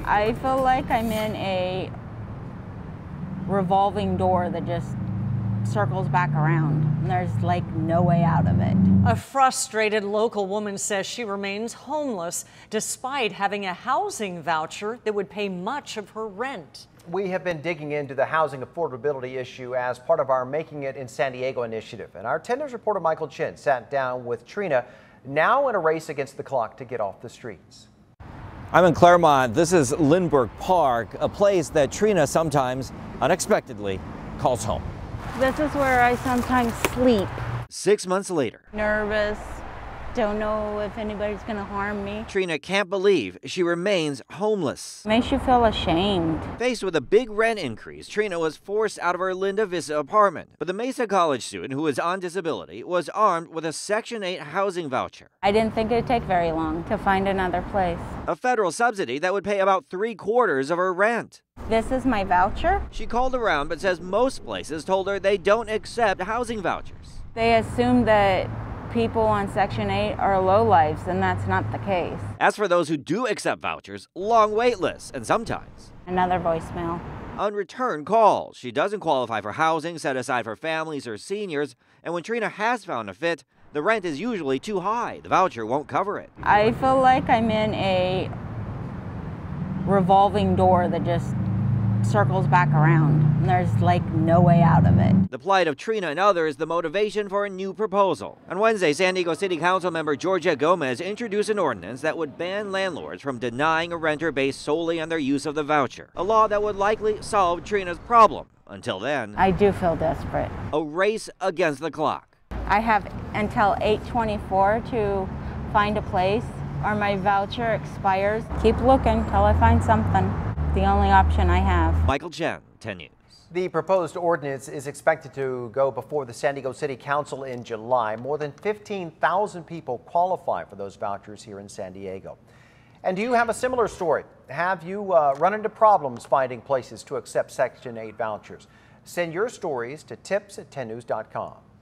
I feel like I'm in a revolving door that just circles back around, and there's like no way out of it. A frustrated local woman says she remains homeless despite having a housing voucher that would pay much of her rent. We have been digging into the housing affordability issue as part of our Making It in San Diego initiative. And our 10 News reporter Michael Chen sat down with Trina, now in a race against the clock to get off the streets. I'm in Claremont. This is Lindbergh Park, a place that Trina sometimes unexpectedly calls home. This is where I sometimes sleep. 6 months later, Nervous, don't know if anybody's gonna harm me. Trina can't believe she remains homeless. Makes you feel ashamed. Faced with a big rent increase, Trina was forced out of her Linda Vista apartment. But the Mesa College student who is on disability was armed with a Section 8 housing voucher. I didn't think it'd take very long to find another place. A federal subsidy that would pay about 3/4 of her rent. This is my voucher? She called around but says most places told her they don't accept housing vouchers. They assume that people on Section 8 are lowlifes, and that's not the case. As for those who do accept vouchers, long wait lists and sometimes Another voicemail. unreturned calls. She doesn't qualify for housing set aside for families or seniors, and when Trina has found a fit, the rent is usually too high. The voucher won't cover it. I feel like I'm in a revolving door that just circles back around, and there's like no way out of it. The plight of Trina and others, the motivation for a new proposal. On Wednesday, San Diego City Council member Georgia Gomez introduced an ordinance that would ban landlords from denying a renter based solely on their use of the voucher, a law that would likely solve Trina's problem. Until then, I do feel desperate. a race against the clock. I have until 8/24 to find a place, or my voucher expires. Keep looking till I find something. The only option I have. Michael Chen, 10 News. The proposed ordinance is expected to go before the San Diego City Council in July. More than 15,000 people qualify for those vouchers here in San Diego. And do you have a similar story? Have you run into problems finding places to accept Section 8 vouchers? Send your stories to tips@10news.com.